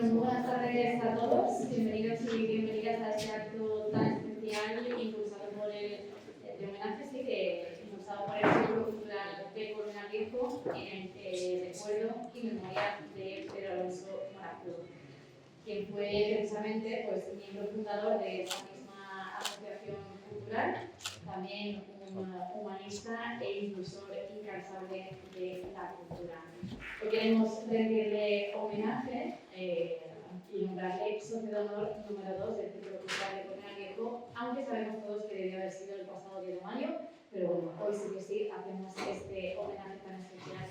Bueno, buenas tardes a todos. Bienvenidos y bienvenidas a este acto tan especial impulsado por el homenaje, sí, impulsado por el Círculo Cultural de Colmenar Viejo, en el que recuerdo y memoria de Pedro Alonso Morazuelo, quien fue precisamente miembro fundador de esa misma asociación cultural, también un humanista e impulsor incansable de la cultura. Hoy queremos rendirle homenaje y nombrarle socio de honor número 2 del Círculo Cultural de Colmenar Viejo, aunque sabemos todos que debió haber sido el pasado 10 de mayo, pero bueno, hoy sí que sí hacemos este homenaje tan especial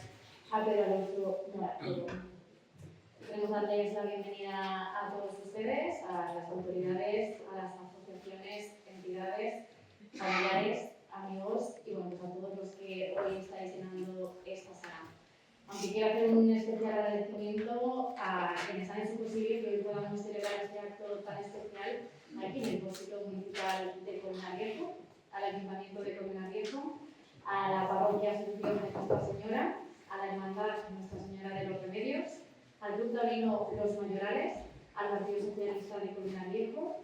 a Pedro Alonso Morazuelo. Queremos darles la bienvenida a todos ustedes, a las autoridades, a las asociaciones, entidades, familiares, amigos y bueno, a todos los que hoy estáis llenando esta sala. Aunque quiero hacer un especial agradecimiento a quienes han hecho posible que hoy podamos celebrar este acto tan especial aquí en el Depósito Municipal de Colmenar Viejo, al Ayuntamiento de Colmenar Viejo, a la Parroquia Asunción de Nuestra Señora, a la Hermandad Nuestra Señora de los Remedios, al Club Taurino Los Mayorales, al Partido Socialista de Colmenar Viejo,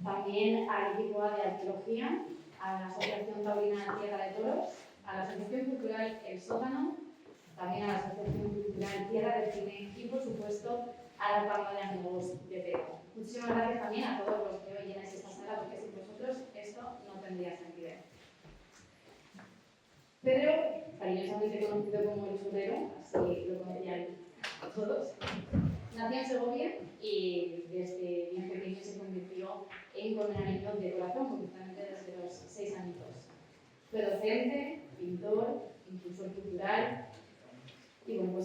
también al equipo A de Arqueología, a la Asociación Taurina Tierra de Toros, a la Asociación Cultural El Sótano, también a la Asociación Cultural Tierra del Cine y, por supuesto, a la Pampa de Amigos de Pedro. Muchísimas gracias también a todos los que hoy llenáis esta sala, porque sin vosotros esto no tendría sentido. Pedro, cariñosamente conocido como el Churrero, así lo conocían todos, nació en Segovia y desde bien pequeño se convirtió en colmenarino de corazón, concretamente desde los 6 añitos. Fue docente, pintor, impulsor cultural y bueno,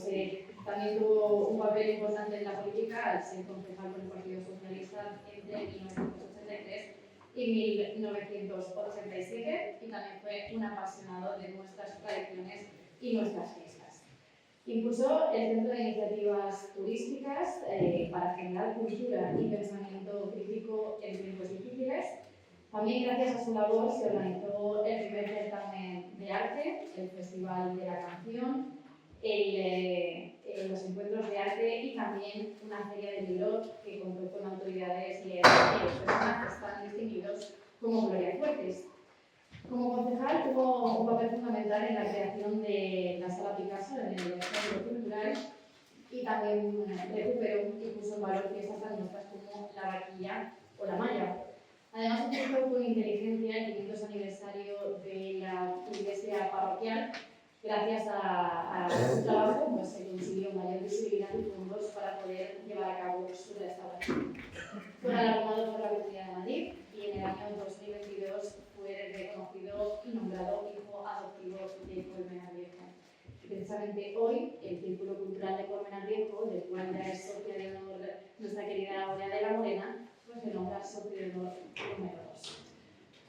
también tuvo un papel importante en la política al ser concejal por el Partido Socialista entre 1983 y 1987 y también fue un apasionado de nuestras tradiciones y nuestras fiestas. Impulsó el Centro de Iniciativas Turísticas para generar cultura y pensamiento crítico en tiempos difíciles. También gracias a su labor se organizó el primer certamen de arte, el Festival de la Canción, los encuentros de arte y también una feria de libros que contó con autoridades y personajes tan distinguidos como Gloria Fuertes. Como concejal tuvo un papel fundamental en la creación de la Sala Picasso en el Centro Cultural y también recuperó y puso en valor fiestas tan nuestras como la Vaquilla o la Malla. Además, impulsó con inteligencia el 500 aniversario de la iglesia parroquial. Gracias a su trabajo se consiguió mayor visibilidad y fondos para poder llevar a cabo su restauración. Fue galardonado por la Comunidad de Madrid y en el año 2022 fue reconocido y nombrado hijo adoptivo de Colmenar Viejo. Y precisamente hoy el Círculo Cultural de Colmenar Viejo, del cual ya es socia de honor nuestra querida Aurea de la Morena, se nombra socio de honor número 2.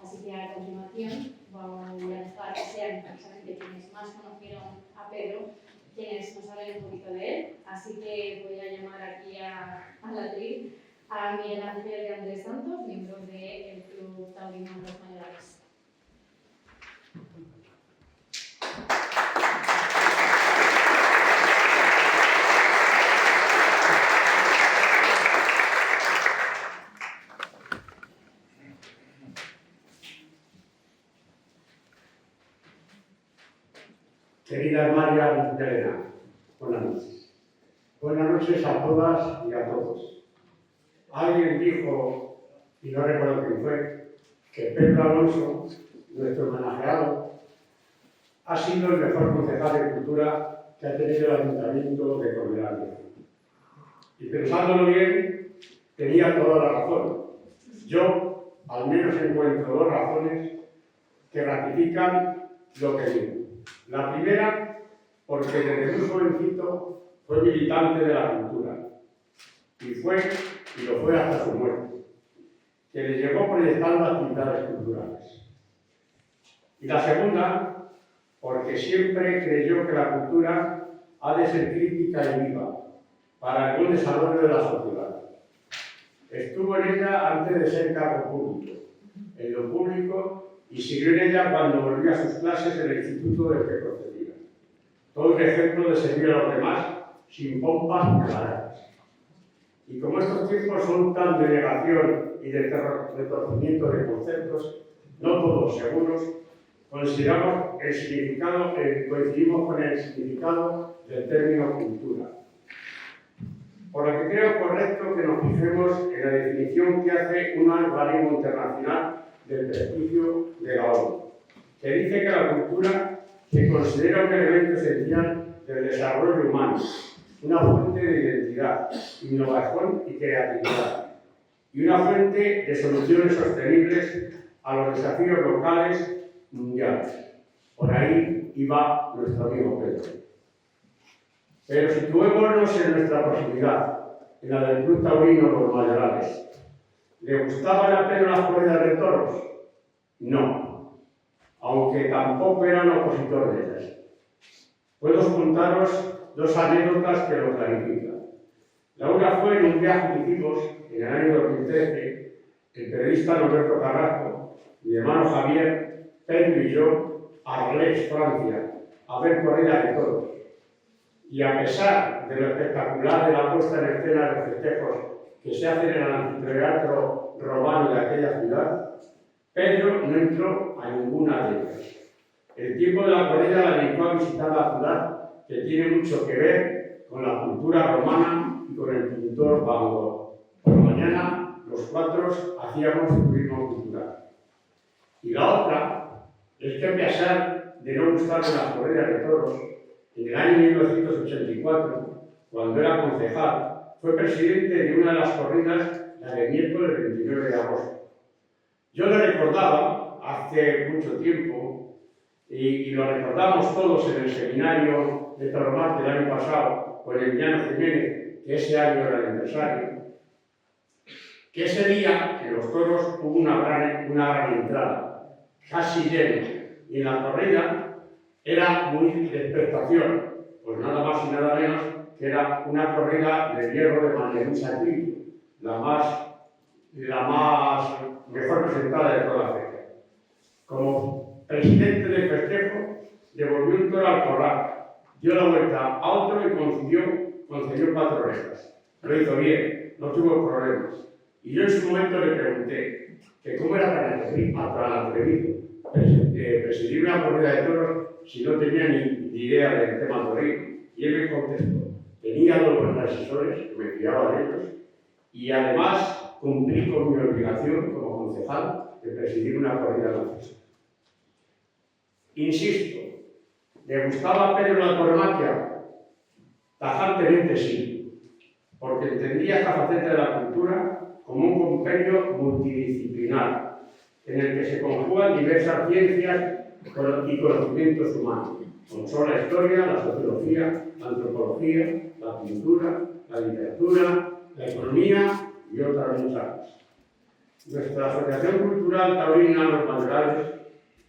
Así que a continuación voy a dejar que sean precisamente quienes más conocieron a Pedro, quienes nos hablen un poquito de él. Así que voy a llamar aquí al atril a Miguel Ángel de Andrés Santos, miembro del Club Taurino Los Mayorales. Querida María y Elena, buenas noches. Buenas noches a todas y a todos. Alguien dijo, y no recuerdo quién fue, que Pedro Alonso, nuestro homenajeado, ha sido el mejor concejal de cultura que ha tenido el Ayuntamiento de Colmenar Viejo. Y pensándolo bien, tenía toda la razón. Yo, al menos, encuentro dos razones que ratifican lo que digo. La primera, porque desde muy jovencito fue militante de la cultura y lo fue hasta su muerte, que le llegó proyectando actividades culturales. Y la segunda, porque siempre creyó que la cultura ha de ser crítica y viva para el buen desarrollo de la sociedad. Estuvo en ella antes de ser cargo público, en lo público, y siguió en ella cuando volvió a sus clases en el instituto del que procedía. Todo un ejemplo de servir a los demás sin pompas ni alhajas. Y como estos tiempos son tan de negación y de retorcimiento de conceptos, no todos seguros, consideramos el significado, coincidimos con el significado del término cultura. Por lo que creo correcto que nos fijemos en la definición que hace un organismo internacional del prestigio de la ONU, que dice que la cultura se considera un elemento esencial del desarrollo humano, una fuente de identidad, innovación y creatividad, y una fuente de soluciones sostenibles a los desafíos locales mundiales. Por ahí iba nuestro amigo Pedro. Pero situémonos en nuestra proximidad, en la del Club Taurino Los Mayorales. ¿Le gustaban a Pedro las corridas de toros? No, aunque tampoco eran opositor de ellas. Puedo contaros dos anécdotas que lo clarifican. La una fue en un viaje que hicimos en el año 2013, el periodista Norberto Carrasco, mi hermano Javier, Pedro y yo, a Arles, Francia, a ver corridas de toros. Y a pesar de lo espectacular de la puesta en escena de los festejos que se hacen en el anfiteatro romano de aquella ciudad, Pedro no entró a ninguna de ellas. El tiempo de la corrida la dedicó a visitar la ciudad, que tiene mucho que ver con la cultura romana y con el pintor Van Gogh. Por la mañana, los cuatro hacíamos turismo cultural. Y la otra es que, a pesar de no gustarme las corridas de toros, en el año 1984, cuando era concejal, fue presidente de una de las corridas, la del miércoles 29 de agosto. Yo le recordaba hace mucho tiempo, y lo recordamos todos en el seminario de Toromar del año pasado, con Emiliano Jiménez, que ese año era el aniversario, que ese día en los toros hubo una gran entrada, casi llena, y en la corrida era muy de expectación, pues nada más y nada menos que era una corrida de hierro de Manelusa Trillo, la más mejor presentada de toda la feria. Como presidente del festejo, devolvió un toro al corral, dio la vuelta a otro y concedió 4 orejas. Lo hizo bien, no tuvo problemas. Y yo en su momento le pregunté que cómo era tan atrevido presidir una corrida de toros si no tenía ni idea del tema torino. Y él me contestó: tenía 2 buenos asesores, que me fiaba de ellos, y además cumplí con mi obligación como concejal de presidir una corrida de toros. Insisto, ¿le gustaba a Pedro la tauromaquia? Tajantemente sí, porque entendía esta faceta de la cultura como un compendio multidisciplinar, en el que se conjugan diversas ciencias y conocimientos humanos, como son la historia, la sociología, la antropología, la pintura, la literatura, la economía y otras muchas más. Nuestra Asociación Cultural Taurina Los Mayorales,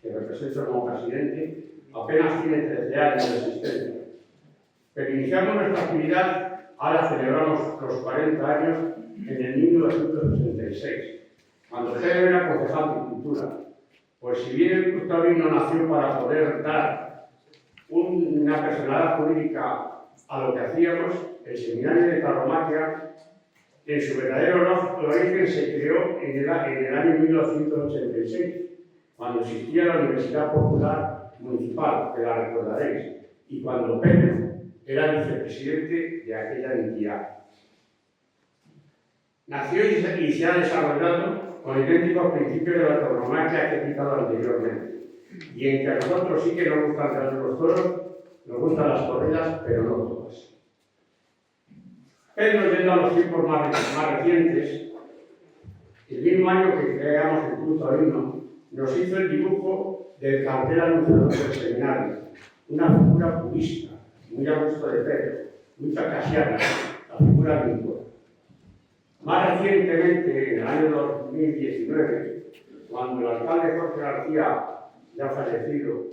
que represento como presidente, apenas tiene 13 años de existencia. Pero iniciamos nuestra actividad, ahora celebramos los 40 años, en el 1986, cuando Pedro era concejal de Cultura. Pues si bien el Club Taurino nació para poder dar una personalidad jurídica a lo que hacíamos, el seminario de tauromaquia, en su verdadero origen, se creó en el año 1986, cuando existía la Universidad Popular Municipal, que la recordaréis, y cuando Pedro era vicepresidente de aquella entidad. Nació y se ha desarrollado con idénticos principios de la tauromaquia que he citado anteriormente, y en que a nosotros sí que nos gustan los toros, nos gustan las corridas, pero no todas. Pedro, yendo a los tiempos más recientes, el mismo año que creamos el Club Taurino, nos hizo el dibujo del cartel anunciador del seminario, una figura purista, muy a gusto de Pedro, muy caucasiana, la figura de un toro. Más recientemente, en el año 2019, cuando el alcalde Jorge García, ya fallecido,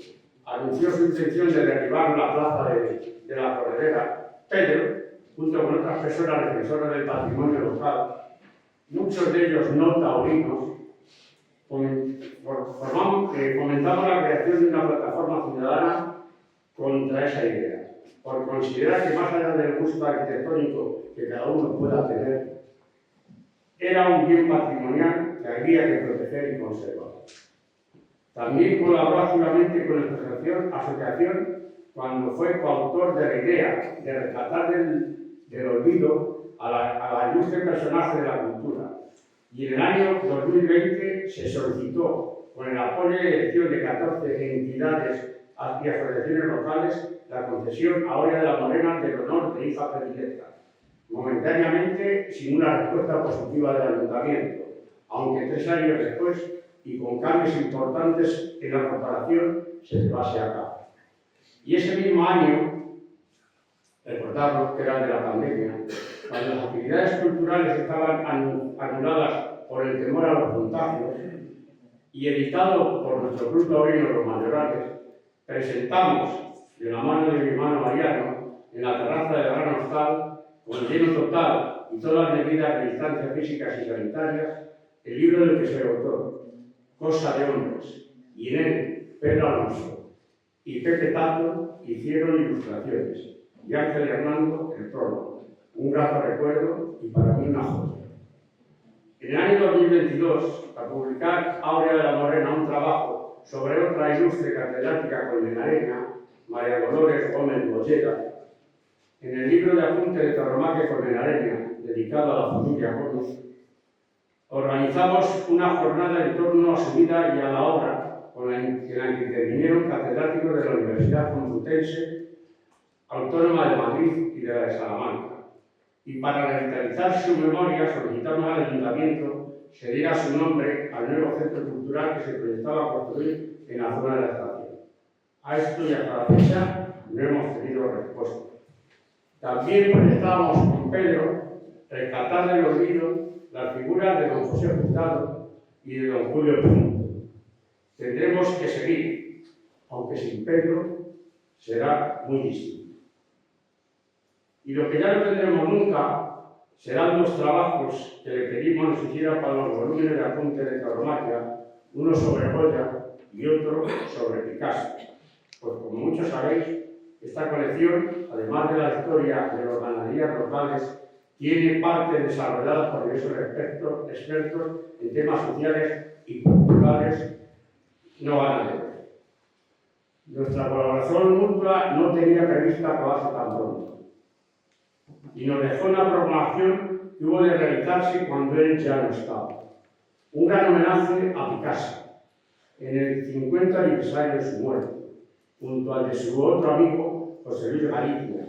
anunció su intención de derribar la plaza de la Corredera, Pedro, junto con otras personas defensoras del patrimonio local, muchos de ellos no taurinos, fomentamos la creación de una plataforma ciudadana contra esa idea, por considerar que más allá del gusto arquitectónico que cada uno pueda tener, Era un bien patrimonial que había que proteger y conservar. También colaboró activamente con nuestra asociación cuando fue coautor de la idea de rescatar del olvido a la ilustre personaje de la cultura. Y en el año 2020 se solicitó, con el apoyo y elección de 14 entidades y asociaciones locales, la concesión a Oria de la Morena del honor de hija predilecta, momentáneamente sin una respuesta positiva del ayuntamiento, aunque 3 años después y con cambios importantes en la comparación se llevase a cabo. Y ese mismo año, recordarlo que era de la pandemia, cuando las actividades culturales estaban anuladas por el temor a los contagios y editado por nuestro Club Taurino Los Mayorales, presentamos, de la mano de mi hermano Mariano, en la terraza de Gran Hostal, con lleno total y todas las medidas de distancia físicas y sanitarias, el libro del que se dotó, Cosa de Hombres, y en él Pedro Alonso y Pepe Tato hicieron ilustraciones, y Ángel Hernando el prólogo, un grato recuerdo y para mí una joya. En el año 2022, al publicar Aurea de la Morena un trabajo sobre otra ilustre catedrática colmenareña, María Dolores Gómez Bollera, en el libro de apunte de Tauromaquia Colmenareña, dedicado a la familia Gómez, organizamos una jornada en torno a su vida y a la obra, en la que intervinieron catedráticos de la Universidad Complutense Autónoma de Madrid y de la de Salamanca. Y para revitalizar su memoria solicitamos al Ayuntamiento se diera su nombre al nuevo centro cultural que se proyectaba construir en la zona de la estación. A esto y hasta la fecha no hemos tenido respuesta. También proyectábamos con Pedro rescatar del olvido las figuras de don José Hurtado y de don Julio Punto. Tendremos que seguir, aunque sin Pedro será muy distinto. Y lo que ya no tendremos nunca serán los trabajos que le pedimos nos hiciera para los volúmenes de apunte de Tauromaquia, uno sobre Goya y otro sobre Picasso. Pues como muchos sabéis, esta colección, además de la historia de las ganaderías locales, tiene parte desarrollada por diversos expertos en temas sociales y culturales no ganaderos. Nuestra colaboración mutua no tenía prevista acabarse tan pronto y nos dejó una programación que hubo de realizarse cuando él ya no estaba. Un gran homenaje a Picasso en el 50 aniversario de su muerte, junto al de su otro amigo José Luis Galicia,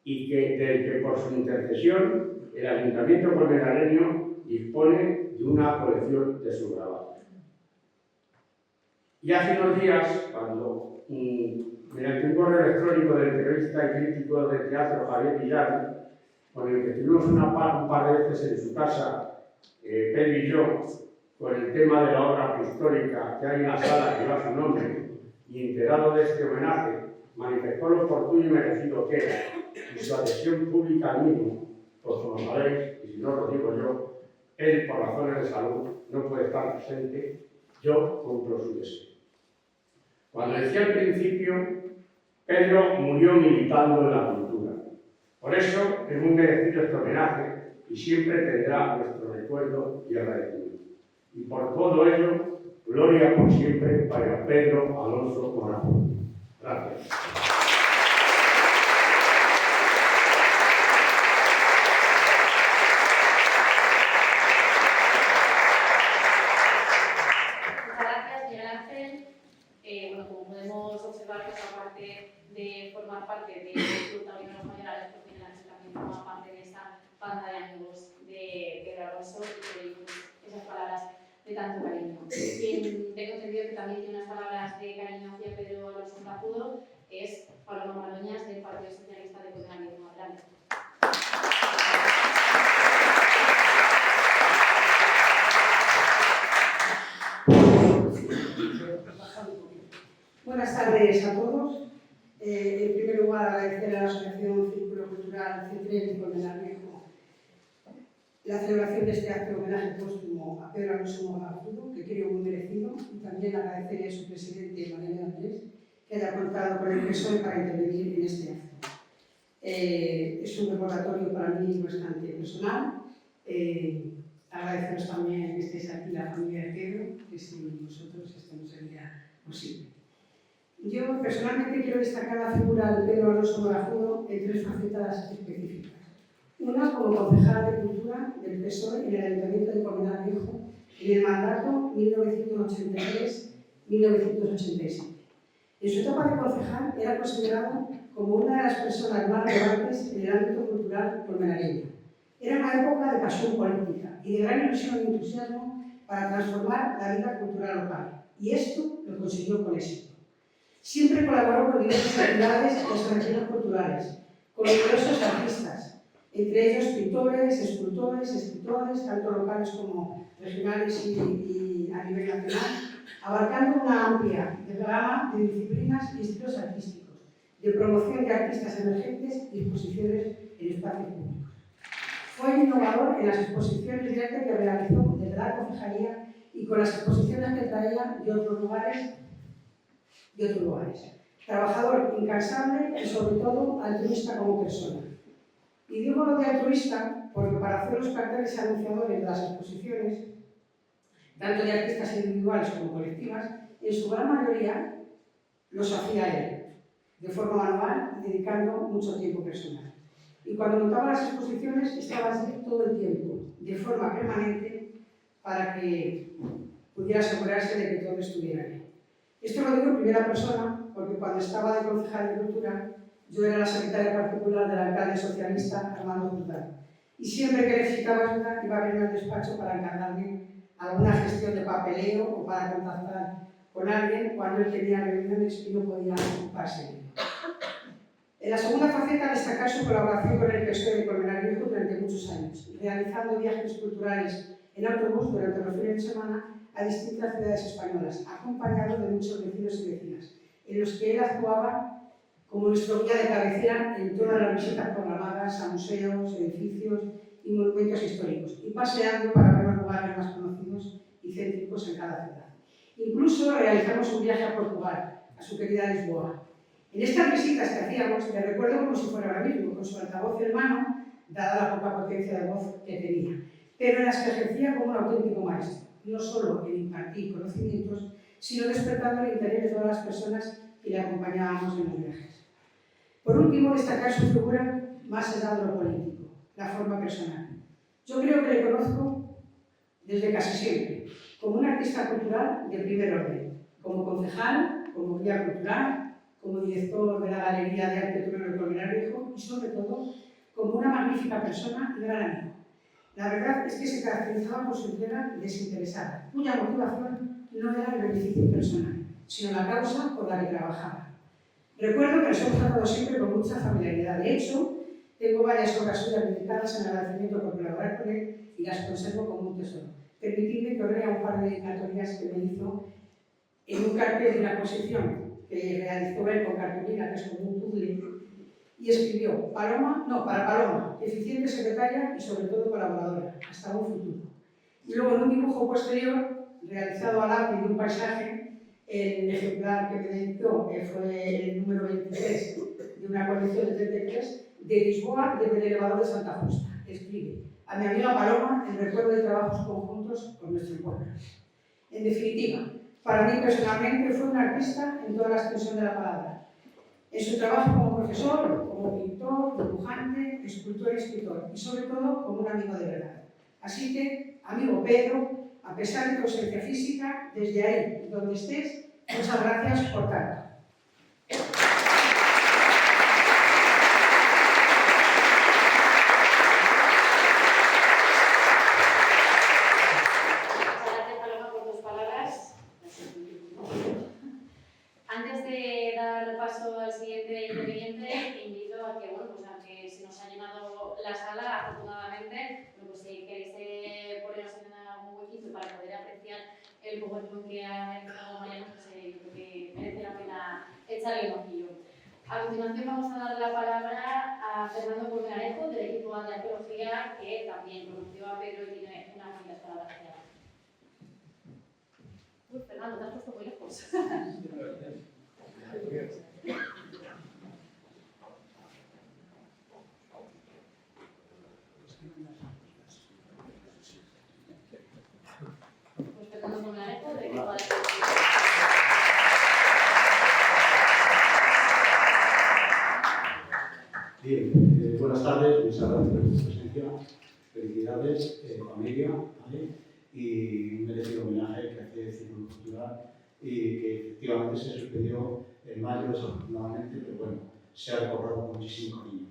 y del que por su intercesión el Ayuntamiento colmenareño dispone de una colección de sus grabados. Y hace unos días, cuando mediante un correo electrónico del periodista y crítico de teatro Javier Villar, con el que estuvimos un par de veces en su casa, Pedro y yo, con el tema de la obra histórica que hay en la sala que lleva su nombre, y enterado de este homenaje, manifestó lo oportuno y merecido que era, y su adhesión pública al mismo, pues como sabéis, y si no lo digo yo, él por razones de salud no puede estar presente, yo cumplo su deseo. Cuando decía al principio, Pedro murió militando en la cultura. Por eso es muy merecido este homenaje y siempre tendrá nuestro recuerdo y agradecimiento. Y por todo ello, gloria por siempre para Pedro Alonso Morán. Gracias. Bueno, como podemos observar, pues aparte de formar parte del Club Taurino Los Mayorales, pues Miguel Ángel también forma parte de esta banda de amigos de Pedro Alonso y de esas palabras de tanto cariño. Quien tengo entendido que también tiene unas palabras de cariño hacia Pedro Alonso Cajudo es Paloma Maloñas del Partido Socialista de Colmenareño. Adelante. Buenas tardes a todos. En primer lugar, agradecer a la Asociación Círculo Cultural Citrel de Colmenarejo la celebración de este acto de homenaje póstumo a Pedro Alonso Morán, que creo muy merecido, y también agradecer a su presidente, Mariano Andrés, que haya contado con el PSOE para intervenir en este acto. Es un recordatorio para mí bastante personal. agradeceros también que estéis aquí la familia de Pedro, que sin vosotros esto no sería posible. Yo personalmente quiero destacar la figura de Pedro Alonso Morajudo en 3 facetas específicas. Una como concejal de Cultura del PSOE en el Ayuntamiento de Colmenar Viejo en el mandato 1983-1987. En su etapa de concejal era considerado como una de las personas más relevantes en el ámbito cultural colmenareño. Era una época de pasión política y de gran ilusión y entusiasmo para transformar la vida cultural local. Y esto lo consiguió con éxito. Siempre colaboró con diversas entidades y asociaciones culturales, con numerosos artistas, entre ellos pintores, escultores, escritores, tanto locales como regionales y a nivel nacional, abarcando una amplia gama de disciplinas y estilos artísticos, de promoción de artistas emergentes y exposiciones en espacios públicos. Fue innovador en las exposiciones de arte que realizó desde la concejalía y con las exposiciones que traía de otros lugares. Trabajador incansable y sobre todo altruista como persona. Y digo lo de altruista porque para hacer los carteles anunciadores de las exposiciones, tanto de artistas individuales como colectivas, en su gran mayoría los hacía él, de forma manual y dedicando mucho tiempo personal. Y cuando montaba las exposiciones estaba allí todo el tiempo, de forma permanente, para que pudiera asegurarse de que todo estuviera bien. Esto lo digo en primera persona, porque cuando estaba de concejal de Cultura, yo era la secretaria particular del alcalde socialista Armando Jordán. Y siempre que necesitaba ayuda, iba a verme al despacho para encargarme alguna gestión de papeleo o para contactar con alguien cuando él tenía reuniones y no podía ocuparse de ello. En la segunda faceta, destacar su colaboración con el PSOE de Colmenar Viejo durante muchos años, realizando viajes culturales en autobús durante los fines de semana a distintas ciudades españolas, acompañado de muchos vecinos y vecinas, en los que él actuaba como nuestro guía de cabecera en todas las visitas programadas a museos, edificios y monumentos históricos, y paseando para ver los lugares más conocidos y céntricos en cada ciudad. Incluso realizamos un viaje a Portugal, a su querida Lisboa. En estas visitas que hacíamos, le recuerdo como si fuera ahora mismo, con su altavoz en mano, dada la poca potencia de voz que tenía, pero en las que ejercía como un auténtico maestro, no solo en impartir conocimientos, sino despertando el interés de todas las personas que le acompañábamos en los viajes. Por último, destacar su figura más allá de lo político, la forma personal. Yo creo que le conozco desde casi siempre, como un artista cultural de primer orden, como concejal, como guía cultural, como director de la Galería de Arte Turero de Colmenar Viejo y, sobre todo, como una magnífica persona y gran amigo. La verdad es que se caracterizaba por su entrega desinteresada, cuya motivación no era el beneficio personal, sino la causa por la que trabajaba. Recuerdo que nos hemos tratado siempre con mucha familiaridad. De hecho, tengo varias obras suyas dedicadas en agradecimiento por colaborar con él y las conservo como un tesoro. Permitidme que os lea un par de dedicatorias que me hizo en un cartel de una exposición que realizó él con cartulina, que es como un puzzle, y escribió: para Paloma, eficiente secretaria y sobre todo colaboradora, hasta un futuro. Y luego en un dibujo posterior, realizado al lápiz de un paisaje, el ejemplar que me dedicó, que fue el número 23 de una colección de 33, de Lisboa, desde el elevador de Santa Justa. Escribe: a mi amiga Paloma, en recuerdo de trabajos conjuntos con nuestro pueblo. En definitiva, para mí personalmente fue un artista en toda la extensión de la palabra. En su trabajo como profesor, como pintor, dibujante, escultor y escritor, y sobre todo como un amigo de verdad. Así que, amigo Pedro, a pesar de tu ausencia física, desde ahí, donde estés, muchas gracias por tanto. Antes de dar paso al siguiente interviniente, invito a que, bueno, pues aunque se nos ha llenado la sala, afortunadamente, bueno, pues si queréis poneros en algún huequito para poder apreciar el PowerPoint que ha realizado Mariano, pues creo que merece la pena echarle un ojillo. A continuación vamos a dar la palabra a Fernando Colmenarejo, del equipo de arqueología, que también conoció a Pedro y tiene unas cuantas palabras que dar. Uy, Fernando, te has puesto muy lejos. buenas tardes, muchas gracias por su presencia. Felicidades, familia, ¿vale? Y un merecido homenaje que hace el Círculo Cultural y que efectivamente se suspendió en mayo, desafortunadamente, pero bueno, se ha recordado con muchísimo cariño.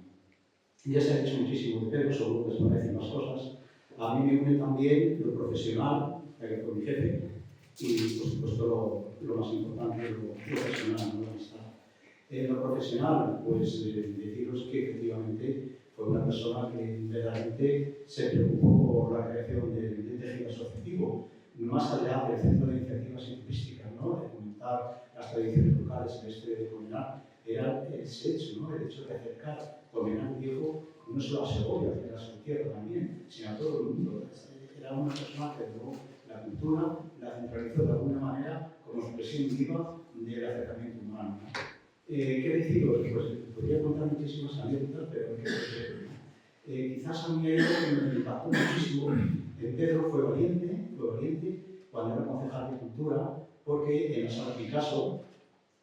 Ya se ha dicho muchísimo de Pedro, seguro que se parecen más cosas. A mí me une también lo profesional, ya que fue mi jefe, y por supuesto lo más importante, lo profesional, ¿no? La amistad. En lo profesional, pues deciros que efectivamente fue una persona que verdaderamente se preocupó por la creación del tejido asociativo, más allá del Centro de Iniciativas Turísticas, ¿no? De fomentar las tradiciones locales en este de Colmenar, era ese hecho, ¿no? El hecho de acercar Colmenar Viejo no solo a Segovia, que era su tierra también, sino a todo el mundo. Era una persona que luego la cultura la centralizó de alguna manera como expresión viva del acercamiento humano, ¿no? ¿Qué deciros? Pues podría contar muchísimas anécdotas, pero quizás a mí hay algo que me impactó muchísimo. Pedro fue valiente cuando era concejal de Cultura, porque en la sala Picasso,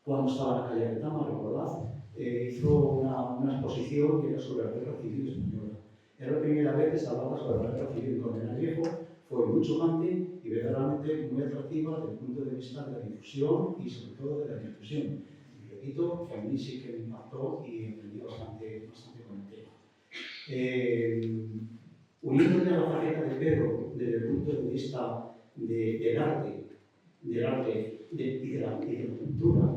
cuando estaba en la calle de Tama, recordad, hizo una exposición que era sobre la guerra civil española. Era la primera vez que se hablaba sobre la guerra civil en Colmenar Viejo, fue muy chocante y verdaderamente muy atractiva desde el punto de vista de la difusión y sobre todo de la difusión. Repito, que a mí sí que me impactó y aprendí bastante con el tema. Uniéndome a la faceta de Pedro desde el punto de vista del arte y de la cultura,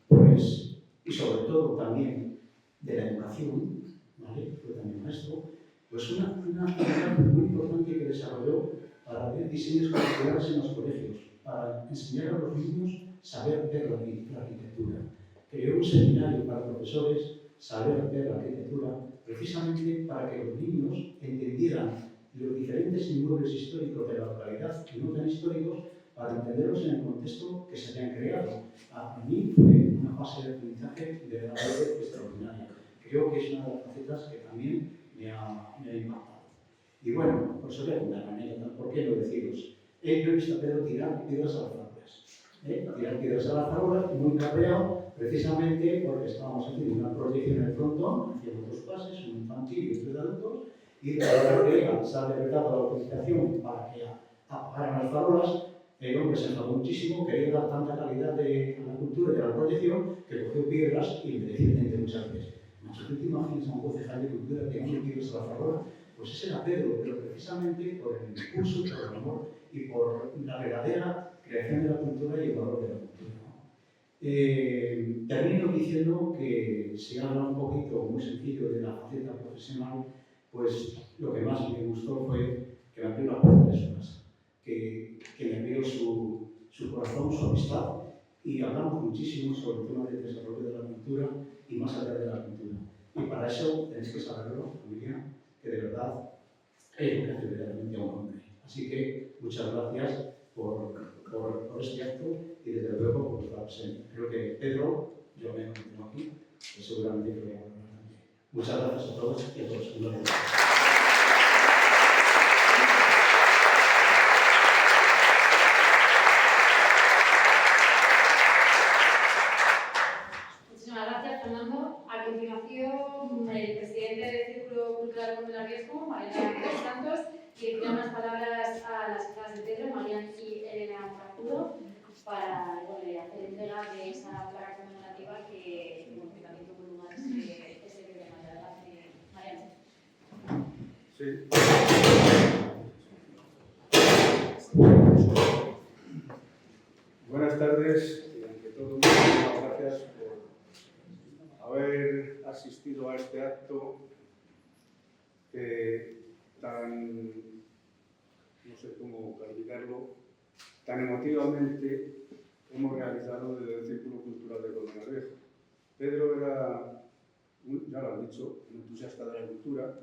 pues, y sobre todo también de la educación, ¿vale? Fue también maestro, pues una actividad muy importante que desarrolló para ver diseños curriculares en los colegios, para enseñar a los niños saber ver la arquitectura. Creó un seminario para profesores, saber ver la arquitectura, precisamente para que los niños entendieran los diferentes inmuebles históricos de la localidad y no tan históricos, para entenderlos en el contexto que se habían creado. A mí fue una fase de aprendizaje de verdad extraordinaria. Creo que es una de las facetas que también me ha impactado. Y bueno, por eso voy a contar una anécdota. ¿Por qué no deciros? Yo he visto a Pedro tirar piedras a las farolas. Tirar piedras a las farolas, muy cabreado, precisamente porque estábamos haciendo una proyección en el frontón, haciendo dos pases, un infantil y otro de adultos, y de repente se ha decretado la autorización para que apagaran las farolas. El hombre se enfadó muchísimo, quería dar tanta calidad a la cultura y a la proyección que cogió piedras y merecidamente muchas veces. ¿Tú te imaginas a un concejal de cultura tirando piedras a la farola? Pues ese era Pedro, pero precisamente por el impulso, por el amor y por la verdadera creación de la cultura y el valor de la cultura, ¿no? Termino diciendo que si habla un poquito, muy sencillo, de la faceta profesional, pues lo que más me gustó fue que me abrió la puerta de su casa, que me abrió su corazón, su amistad, y hablamos muchísimo sobre el tema del desarrollo de la cultura y más allá de la cultura. Y para eso tenéis que saberlo, familia, que de verdad es lo que hace verdaderamente a un hombre. Así que muchas gracias por este acto y desde luego por vuestra presencia. Creo que Pedro, yo me encuentro aquí, y seguramente que lo voy a hablar también. Muchas gracias a todos y a todos. Muchísimas gracias, Fernando. A continuación, el presidente del Círculo Cultural Colmenar Viejo, Mariana Dos Santos, dirigirá unas palabras a las hijas de Pedro, Marian y Elena Moracudo, para hacer entrega de esa placa conmemorativa que también tuvo lugar ese 9 de mayo. Marian. Sí. Buenas tardes y ante todo muchas gracias por haber asistido a este acto que tan, no sé cómo calificarlo, tan emotivamente hemos realizado desde el Círculo Cultural de Colmenar Viejo. Pedro era, ya lo han dicho, un entusiasta de la cultura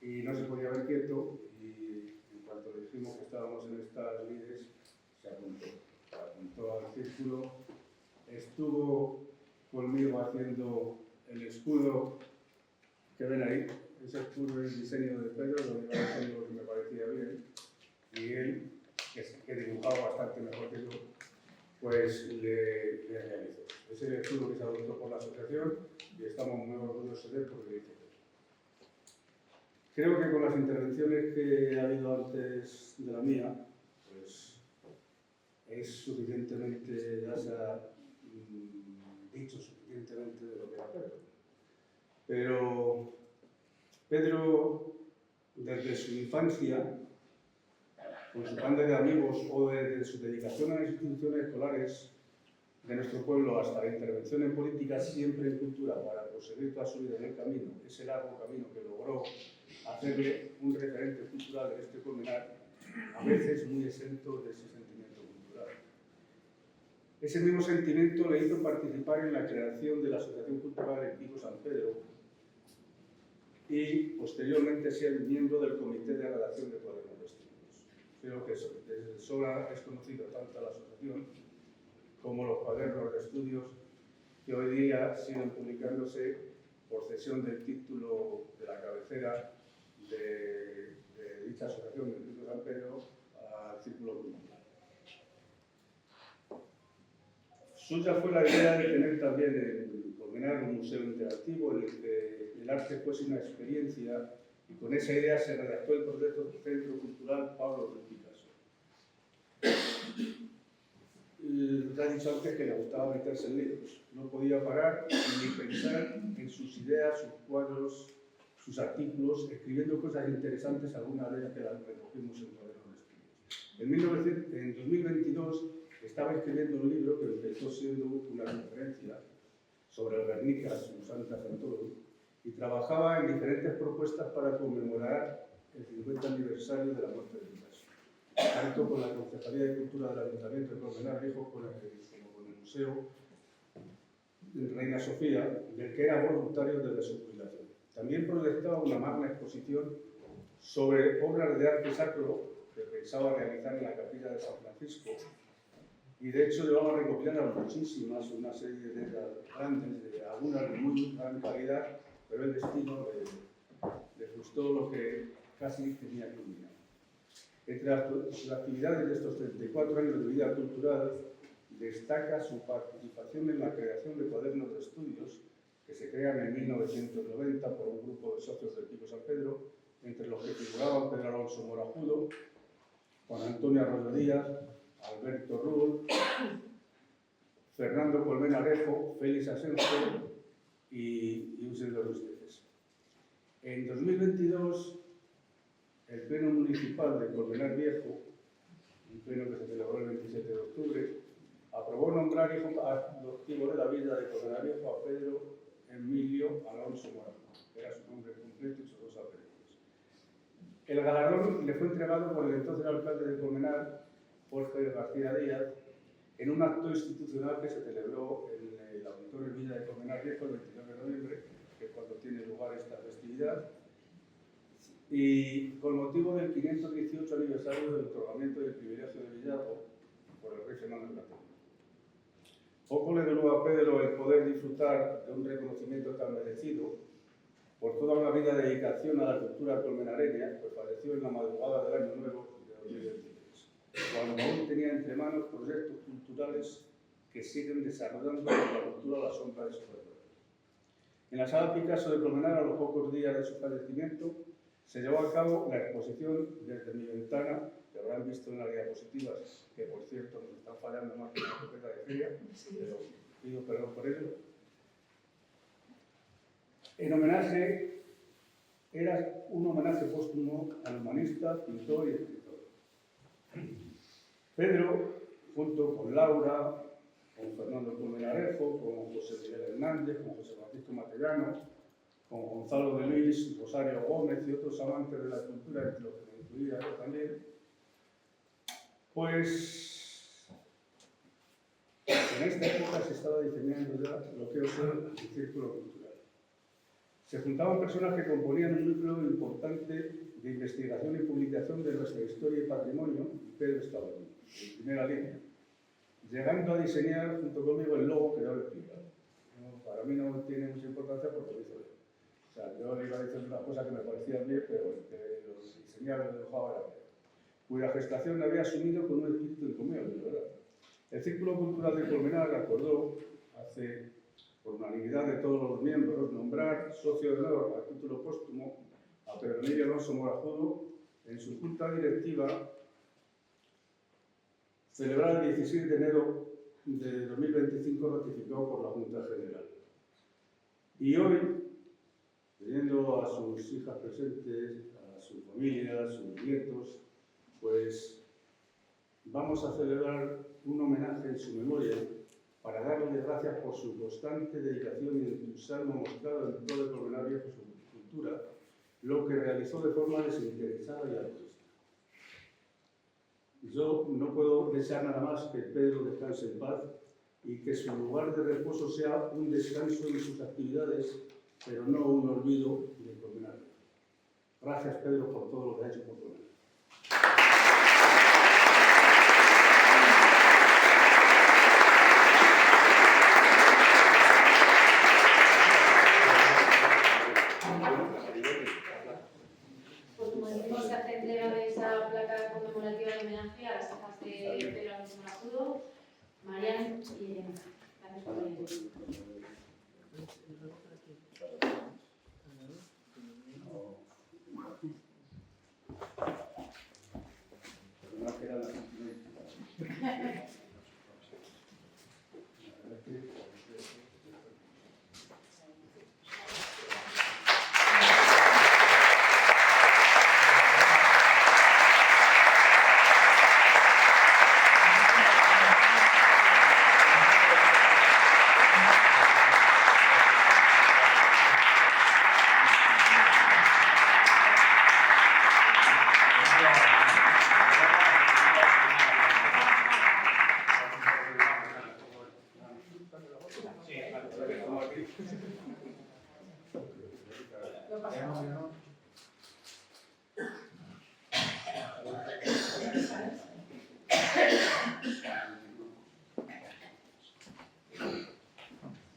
y no se podía ver quieto, y en cuanto le dijimos que estábamos en estas lides, se apuntó al círculo, estuvo conmigo haciendo el escudo que ven ahí. Ese escudo es el diseño de Pedro, lo iba haciendo lo que me parecía bien, y él, que dibujaba bastante mejor que yo, pues le realizó. Ese escudo que se adoptó por la asociación y estamos muy orgullosos de él porque lo hizo Pedro. Creo que con las intervenciones que ha habido antes de la mía, pues es suficientemente, ya se ha dicho suficientemente de lo que era Pedro. Pero Pedro, desde su infancia, con su banda de amigos o desde su dedicación a las instituciones escolares de nuestro pueblo hasta la intervención en política, siempre en cultura, para proseguir toda su vida en el camino, ese largo camino que logró hacerle un referente cultural en este Colmenar, a veces muy exento de ese sentimiento cultural. Ese mismo sentimiento le hizo participar en la creación de la Asociación Cultural en Pico San Pedro y posteriormente ser miembro del Comité de Redacción de Cuadernos de Estudios. Creo que desde sobra es conocido tanto la asociación como los cuadernos de estudios que hoy día siguen publicándose por cesión del título de la cabecera de dicha asociación del Pico San Pedro al Círculo Cultural. Suya fue la idea de tener también en Colmenar un museo interactivo en el que el arte fuese una experiencia, y con esa idea se redactó el proyecto del Centro Cultural Pablo Ruiz Picasso. Ya he dicho antes que le gustaba meterse en líos. No podía parar ni pensar en sus ideas, sus cuadros, sus artículos, escribiendo cosas interesantes, algunas de ellas que las recogimos en Cuadernos de Estudios. En 2022 estaba escribiendo un libro que empezó siendo una conferencia sobre el Guernica, su Santa Santoro, y trabajaba en diferentes propuestas para conmemorar el 50 aniversario de la muerte de Picasso, tanto con la Concejalía de Cultura del Ayuntamiento de Colmenar Viejo como con el Museo de Reina Sofía, del que era voluntario desde su jubilación. También proyectaba una magna exposición sobre obras de arte sacro que pensaba realizar en la capilla de San Francisco, y de hecho llevaba recopiladas muchísimas, una serie de ellas grandes, de algunas de muy gran calidad, pero el destino le frustró lo que casi tenía que culminar. Entre las actividades de estos 34 años de vida cultural, destaca su participación en la creación de cuadernos de estudios que se crean en 1990 por un grupo de socios del Pico San Pedro, entre los que figuraban Pedro Alonso Morajudo, Juan Antonio Arroyo Díaz, Alberto Rull, Fernando Colmenarejo, Félix Asenjo y un servidor de ustedes. En 2022, el Pleno Municipal de Colmenar Viejo, un pleno que se celebró el 27 de octubre, aprobó nombrar hijo adoptivo de la villa de Colmenar Viejo a Pedro Emilio Alonso Morajudo, que era su nombre completo y sus dos apellidos. El galardón le fue entregado por el entonces alcalde de Colmenar, Jorge García Díaz, en un acto institucional que se celebró en el Auditorio Villa de Colmenar Viejo el 29 de noviembre, que es cuando tiene lugar esta festividad, y con motivo del 518 aniversario del otorgamiento del privilegio de villazgo por el rey Fernando IV. Poco le duró a Pedro el poder disfrutar de un reconocimiento tan merecido por toda una vida de dedicación a la cultura colmenareña, pues falleció en la madrugada del Año Nuevo de 2023, cuando aún tenía entre manos proyectos culturales que siguen desarrollando la cultura a la sombra de su recuerdo. En la Sala Picasso de Colmenar, a los pocos días de su fallecimiento, se llevó a cabo la exposición Desde mi ventana, que habrán visto en las diapositivas, que por cierto nos están fallando más que una escopeta de feria, pero pido perdón por ello. Era un homenaje póstumo al humanista, pintor y escritor. Pedro, junto con Laura, con Fernando Colmenarejo, con José Miguel Hernández, con José Francisco Matellano, con Gonzalo de Luis, Rosario Gómez y otros amantes de la cultura, entre los que me incluía yo también, pues en esta época se estaba diseñando ya lo que es el círculo cultural. Se juntaban personas que componían un núcleo importante de investigación y publicación de nuestra historia y patrimonio, y Pedro estaba allí, en primera línea, llegando a diseñar junto conmigo el logo que yo le explicaba. Para mí no tiene mucha importancia porque lo hizo él. O sea, yo le iba a decir unas cosas que me parecían bien, pero el que los diseñaba y lo dibujaba era Pedro, cuya gestación la había asumido con un espíritu encomiable, de verdad. El Círculo Cultural de Colmenar acordó, por unanimidad de todos los miembros, nombrar socio de honor a título póstumo a a Pedro Emilio Alonso Morajudo, en su junta directiva, celebrada el 16 de enero de 2025, ratificado por la Junta General. Y hoy, teniendo a sus hijas presentes, a su familia, a sus nietos, pues vamos a celebrar un homenaje en su memoria para darle gracias por su constante dedicación y entusiasmo mostrado en pro de Colmenar Viejo y su cultura, lo que realizó de forma desinteresada y altruista. Yo no puedo desear nada más que Pedro descanse en paz y que su lugar de reposo sea un descanso en sus actividades, pero no un olvido de Colmenar. Gracias, Pedro, por todo lo que ha hecho por Colmenar. Pues como decimos, se hace entrega de esa placa conmemorativa de homenaje a las hijas de Pedro Alonso Morajudo, Marian y Elena. Gracias por venir.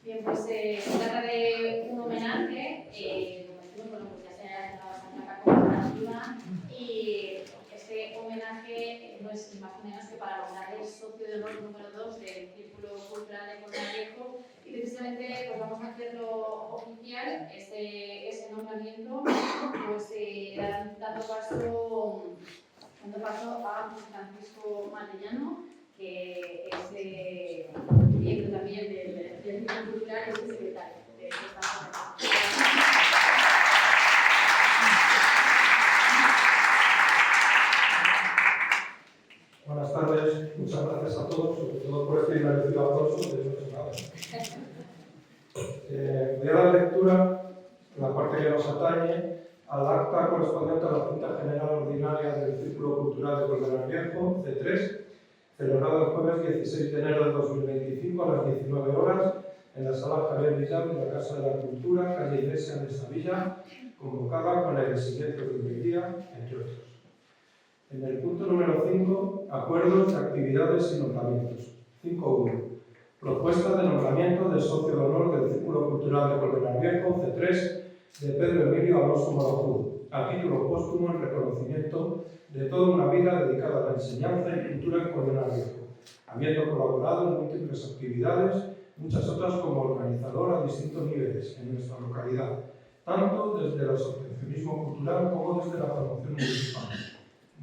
Bien, pues se trata de un homenaje, como decimos, bueno, pues ya se ha dado esa placa conmemorativa y este homenaje no es más o menos que para nombrar el socio de honor número 2 del Círculo Cultural de Colmenar Viejo y precisamente pues vamos a hacerlo oficial, ese nombramiento, pues dando paso a Francisco Matellano, que es miembro también del Círculo Cultural y es el secretario de esta jornada. Buenas tardes, muchas gracias a todos, sobre todo por este inmerecido aplauso de nuestro lado. Voy a dar lectura, en la parte que nos atañe, al acta correspondiente a la Junta General Ordinaria del Círculo Cultural de Colmenar Viejo, C3, celebrado el jueves 16 de enero de 2025 a las 19 horas en la Sala Javier Villar de la Casa de la Cultura, calle Iglesia de Sevilla, convocada con el siguiente del día, entre otros. En el punto número 5, acuerdos de actividades y nombramientos. 5.1. Propuesta de nombramiento del socio de honor del Círculo Cultural de Colmenar Viejo, C3, de Pedro Emilio Alonso Morajudo, a título póstumo en reconocimiento de toda una vida dedicada a la enseñanza y cultura en Colmenar Viejo, habiendo colaborado en múltiples actividades, muchas otras como organizador a distintos niveles en nuestra localidad, tanto desde el asociacionismo cultural como desde la promoción municipal.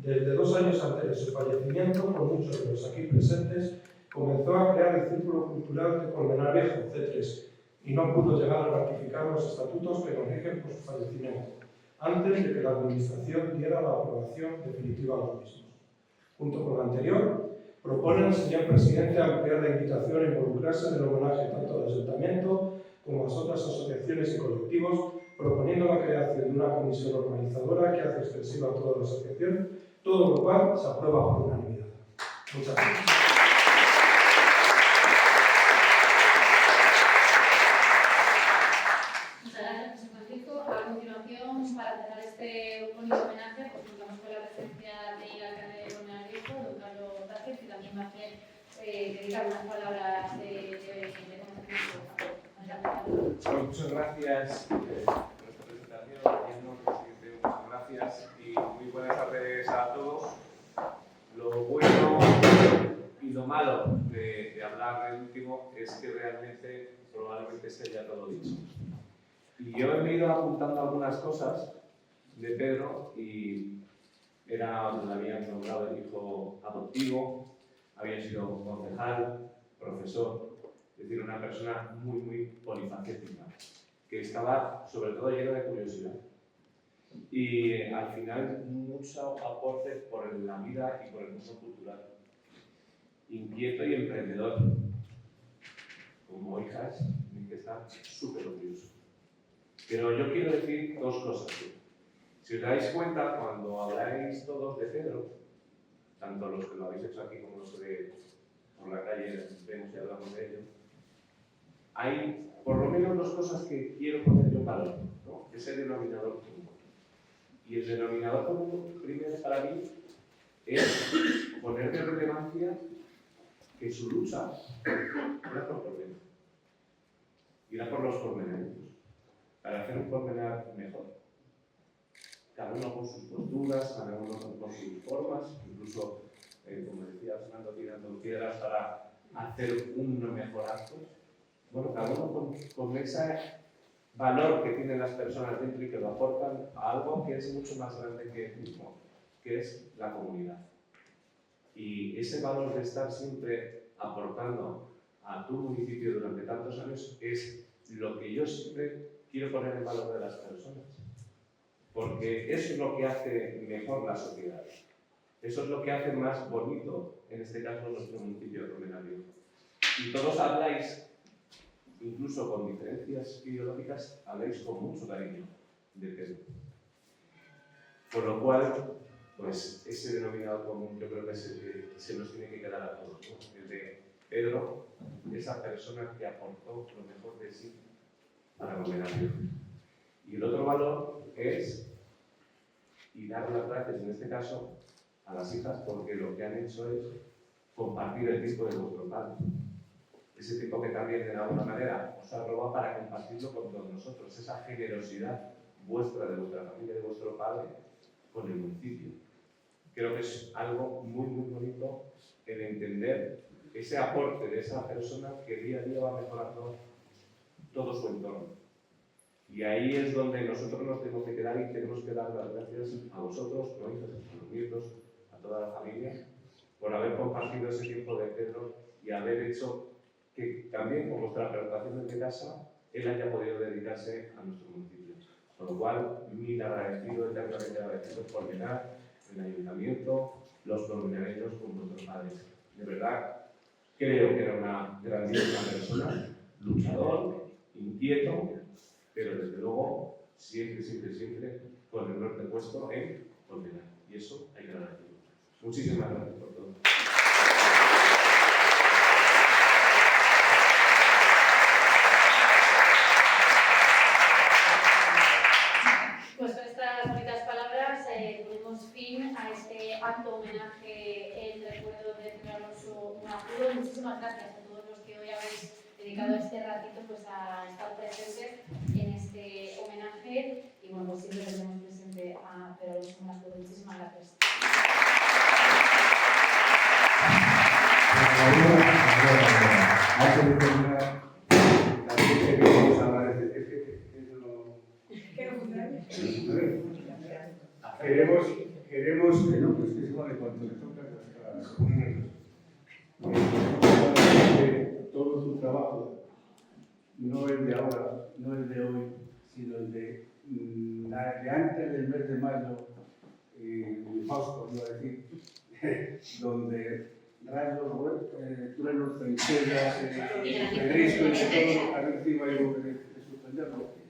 Desde 2 años antes de su fallecimiento, por muchos de los aquí presentes, comenzó a crear el Círculo Cultural de Colmenar Viejo, C3, y no pudo llegar a ratificar los estatutos que nos rigen por su fallecimiento, antes de que la Administración diera la aprobación definitiva a los mismos. Junto con lo anterior, propone el señor presidente ampliar la invitación a involucrarse en el homenaje tanto al Ayuntamiento como a las otras asociaciones y colectivos, proponiendo la creación de una comisión organizadora que hace extensiva a toda la asociación, todo lo cual se aprueba por unanimidad. Muchas gracias. Muchas gracias, José Francisco. A continuación, para cerrar este bonito homenaje, pues contamos con la presencia del alcalde de Colmenar Viejo, don Carlos Vázquez, que también va a hacer dedicar unas palabras de conocimiento. Muchas gracias por esta presentación. Muchas gracias y muy buenas tardes a todos. Lo bueno y lo malo de hablar del último es que realmente probablemente esté ya todo dicho. Y yo he ido apuntando algunas cosas de Pedro y era donde habían nombrado el hijo adoptivo, había sido concejal, profesor, es decir, una persona muy, muy polifacética, que estaba sobre todo lleno de curiosidad. Y al final mucho aporte por la vida y por el mundo cultural. Inquieto y emprendedor. Como hijas, tienen que estar súper orgullosos. Pero yo quiero decir dos cosas. Si os dais cuenta, cuando habláis todos de Pedro, tanto los que lo habéis hecho aquí como los que por la calle vemos y hablamos de ello, hay por lo menos dos cosas que quiero poner yo en valor, ¿no? Es el denominador común. Y el denominador común, primero para mí, es poner de relevancia que su lucha era por Porvenir. Irá por los pormenores, para hacer un pormenor mejor. Cada uno con sus posturas, cada uno con sus formas, incluso, como decía Fernando, tirando piedras para hacer un mejor acto. Bueno, cada uno con ese valor que tienen las personas dentro y que lo aportan a algo que es mucho más grande que el mismo, que es la comunidad. Y ese valor de estar siempre aportando a tu municipio durante tantos años es lo que yo siempre quiero poner en valor de las personas. Porque eso es lo que hace mejor la sociedad. Eso es lo que hace más bonito, en este caso, nuestro municipio de Colmenar Viejo. Y todos habláis, incluso con diferencias ideológicas, habláis con mucho cariño de Pedro. Por lo cual, pues ese denominador común yo creo que es el que se nos tiene que quedar a todos, ¿no? El de Pedro, esa persona que aportó lo mejor de sí para Colmenar Viejo. Y el otro valor es, y dar las gracias en este caso a las hijas, porque lo que han hecho es compartir el tiempo de vuestro padre. Ese tiempo que también de alguna manera os ha robado para compartirlo con todos nosotros, esa generosidad vuestra, de vuestra familia, de vuestro padre, con el municipio. Creo que es algo muy, muy bonito el entender ese aporte de esa persona que día a día va mejorando todo su entorno. Y ahí es donde nosotros nos tenemos que quedar y tenemos que dar las gracias a vosotros, ¿no? A los nietos, a toda la familia, por haber compartido ese tiempo de Pedro y haber hecho que también con vuestra preparación desde casa él haya podido dedicarse a nuestro municipio. Con lo cual, mil agradecido, eternamente agradecido por llenar el ayuntamiento, los pormenareños con vuestros padres. De verdad, creo que era una grandísima persona, luchador, inquieto, pero desde luego, siempre, siempre, siempre, con el norte puesto en Colmenar. Y eso hay que agradecerlo. Muchísimas gracias por todo. Pues con estas bonitas palabras ponemos fin a este acto homenaje en recuerdo de Pedro Alonso Munafuro. Muchísimas gracias a todos los que hoy habéis dedicado este ratito pues, a estar presentes en este homenaje y bueno, pues siempre tendremos presente a Pedro Alonso Munafuro. Muchísimas gracias. Antes de terminar, también queríamos hablar de queremos que no, pues que igual de cuanto le toca todo su trabajo, no el de ahora, no el de hoy, sino el de antes del mes de mayo, Fausto, iba a decir, donde rayos, truenos, trincheras, pedrisco y todo, a ver si iba yo a suspenderlo.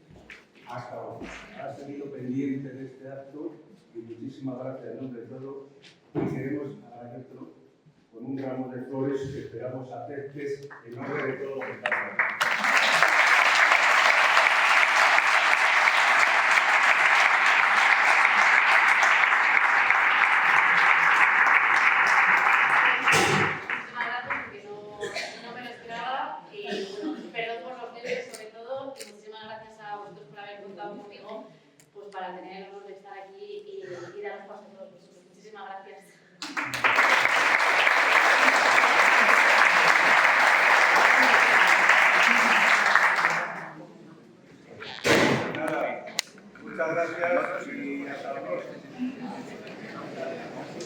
Hasta ahora. Ha seguido pendiente de este acto y muchísimas gracias en nombre de todos. Y queremos agradecerlo con un ramo de flores que esperamos aceptes en nombre de todos los que están aquí. Conmigo pues, para tener el honor de estar aquí y daros paso a todos vosotros. Muchísimas gracias. Nada, muchas gracias y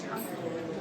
Gracias.